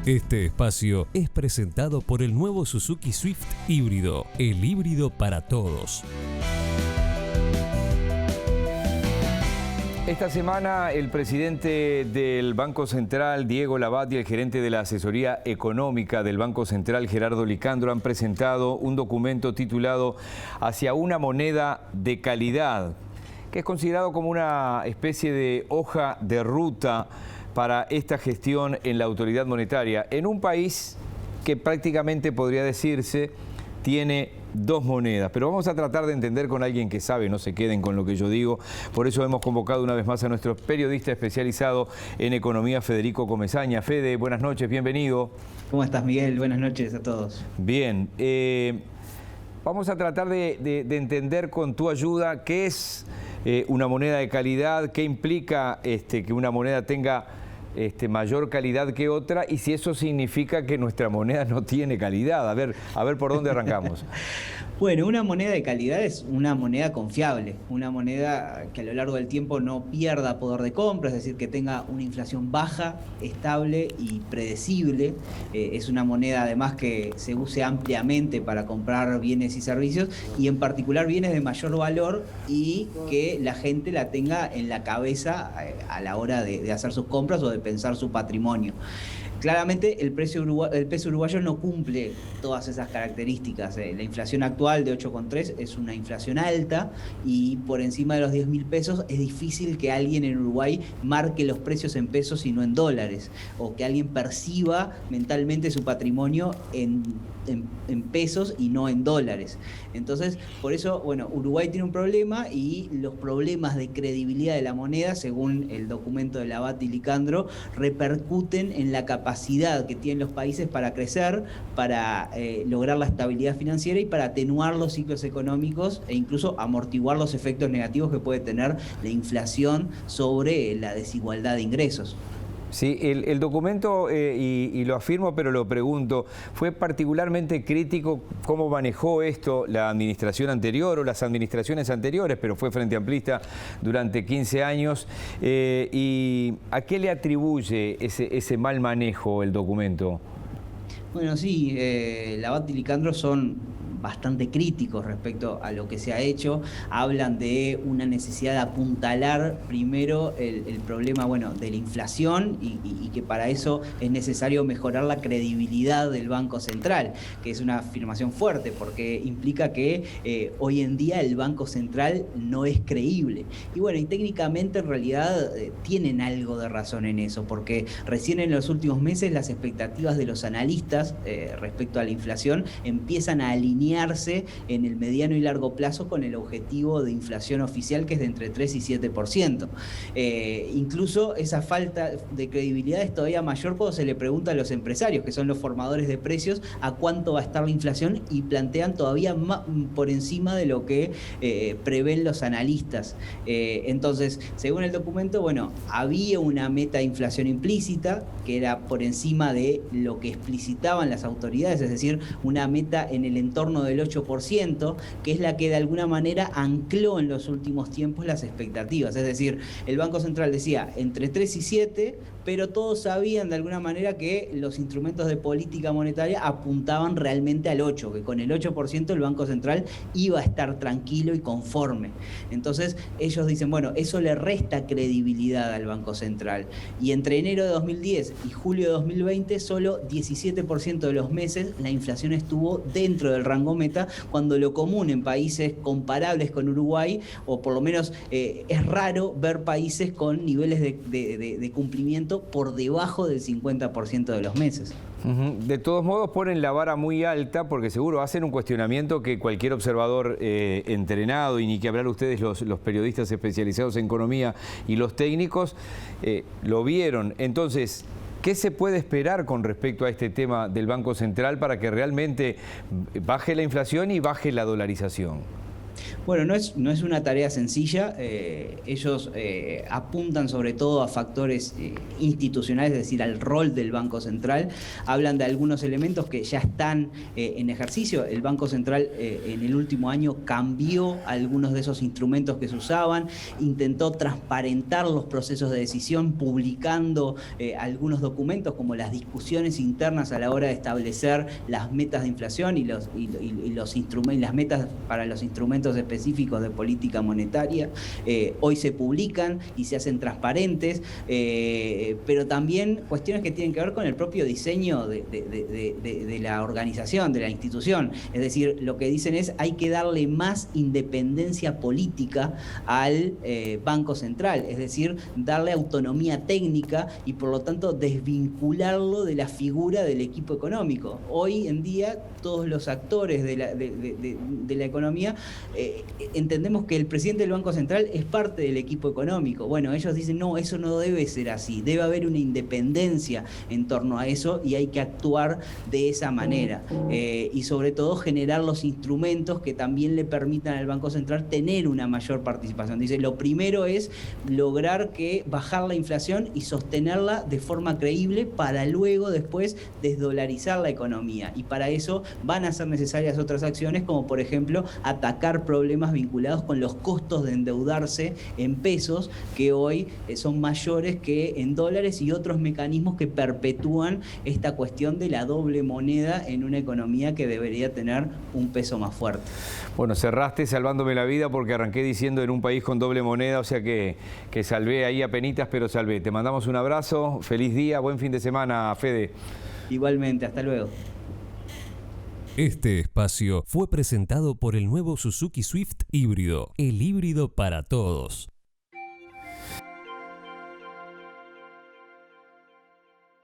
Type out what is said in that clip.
Este espacio es presentado por el nuevo Suzuki Swift híbrido, el híbrido para todos. Esta semana el presidente del Banco Central, Diego Labat, y el gerente de la asesoría económica del Banco Central, Gerardo Licandro, han presentado un documento titulado Hacia una moneda de calidad, que es considerado como una especie de hoja de ruta para esta gestión en la autoridad monetaria, en un país que prácticamente podría decirse tiene dos monedas. Pero vamos a tratar de entender con alguien que sabe, no se queden con lo que yo digo. Por eso hemos convocado una vez más a nuestro periodista especializado en economía, Federico Comesaña. Fede, buenas noches, bienvenido. ¿Cómo estás, Miguel? Buenas noches a todos. Bien, vamos a tratar de entender con tu ayuda qué es una moneda de calidad, qué implica que una moneda tenga mayor calidad que otra, y si eso significa que nuestra moneda no tiene calidad. A ver por dónde arrancamos. Bueno, una moneda de calidad es una moneda confiable, una moneda que a lo largo del tiempo no pierda poder de compra, es decir, que tenga una inflación baja, estable y predecible. Es una moneda además que se use ampliamente para comprar bienes y servicios, y en particular bienes de mayor valor, y que la gente la tenga en la cabeza a la hora de hacer sus compras o de pensar su patrimonio. Claramente el peso uruguayo no cumple todas esas características. La inflación actual de 8,3 es una inflación alta, y por encima de los 10.000 pesos es difícil que alguien en Uruguay marque los precios en pesos y no en dólares, o que alguien perciba mentalmente su patrimonio en pesos y no en dólares. Entonces, por eso, bueno, Uruguay tiene un problema, y los problemas de credibilidad de la moneda, según el documento de Labat y Licandro, repercuten en la capacidad que tienen los países para crecer, para lograr la estabilidad financiera y para atenuar los ciclos económicos e incluso amortiguar los efectos negativos que puede tener la inflación sobre la desigualdad de ingresos. Sí, el documento, y lo afirmo, pero lo pregunto, ¿fue particularmente crítico cómo manejó esto la administración anterior o las administraciones anteriores, pero fue Frente Amplista durante 15 años? ¿Y a qué le atribuye ese mal manejo el documento? Bueno, sí, Labat y Licandro son bastante críticos respecto a lo que se ha hecho. Hablan de una necesidad de apuntalar primero el problema, bueno, de la inflación, y que para eso es necesario mejorar la credibilidad del Banco Central, que es una afirmación fuerte porque implica que hoy en día el Banco Central no es creíble. Y bueno, y técnicamente en realidad tienen algo de razón en eso, porque recién en los últimos meses las expectativas de los analistas respecto a la inflación empiezan a alinearse en el mediano y largo plazo con el objetivo de inflación oficial, que es de entre 3 y 7%. Incluso esa falta de credibilidad es todavía mayor cuando se le pregunta a los empresarios, que son los formadores de precios, a cuánto va a estar la inflación, y plantean todavía más por encima de lo que prevén los analistas. Entonces, según el documento, bueno, había una meta de inflación implícita que era por encima de lo que explicitaban las autoridades, es decir, una meta en el entorno del 8%, que es la que de alguna manera ancló en los últimos tiempos las expectativas. Es decir, el Banco Central decía entre 3 y 7, pero todos sabían de alguna manera que los instrumentos de política monetaria apuntaban realmente al 8%, que con el 8% el Banco Central iba a estar tranquilo y conforme. Entonces ellos dicen, bueno, eso le resta credibilidad al Banco Central. Y entre enero de 2010 y julio de 2020, solo 17% de los meses la inflación estuvo dentro del rango meta, cuando lo común en países comparables con Uruguay, o por lo menos es raro ver países con niveles de cumplimiento por debajo del 50% de los meses. De todos modos ponen la vara muy alta, porque seguro hacen un cuestionamiento que cualquier observador entrenado, y ni que hablar ustedes los periodistas especializados en economía y los técnicos, lo vieron. Entonces, ¿qué se puede esperar con respecto a este tema del Banco Central para que realmente baje la inflación y baje la dolarización? Bueno, no es una tarea sencilla. Ellos apuntan sobre todo a factores institucionales, es decir, al rol del Banco Central. Hablan de algunos elementos que ya están en ejercicio. El Banco Central en el último año cambió algunos de esos instrumentos que se usaban, intentó transparentar los procesos de decisión publicando algunos documentos como las discusiones internas a la hora de establecer las metas de inflación y las metas para los instrumentos específicos de política monetaria. Hoy se publican y se hacen transparentes, pero también cuestiones que tienen que ver con el propio diseño de la organización, de la institución. Es decir, lo que dicen es hay que darle más independencia política al Banco Central, es decir, darle autonomía técnica y por lo tanto desvincularlo de la figura del equipo económico. Hoy en día todos los actores de la economía entendemos que el presidente del Banco Central es parte del equipo económico. Bueno, ellos dicen no, eso no debe ser así, debe haber una independencia en torno a eso y hay que actuar de esa manera y sobre todo generar los instrumentos que también le permitan al Banco Central tener una mayor participación. Dice, lo primero es lograr bajar la inflación y sostenerla de forma creíble para luego después desdolarizar la economía, y para eso van a ser necesarias otras acciones como por ejemplo atacar problemas vinculados con los costos de endeudarse en pesos que hoy son mayores que en dólares, y otros mecanismos que perpetúan esta cuestión de la doble moneda en una economía que debería tener un peso más fuerte. Bueno, cerraste salvándome la vida porque arranqué diciendo en un país con doble moneda, o sea que salvé ahí apenitas, pero salvé. Te mandamos un abrazo, feliz día, buen fin de semana, Fede. Igualmente, hasta luego. Este espacio fue presentado por el nuevo Suzuki Swift híbrido, el híbrido para todos.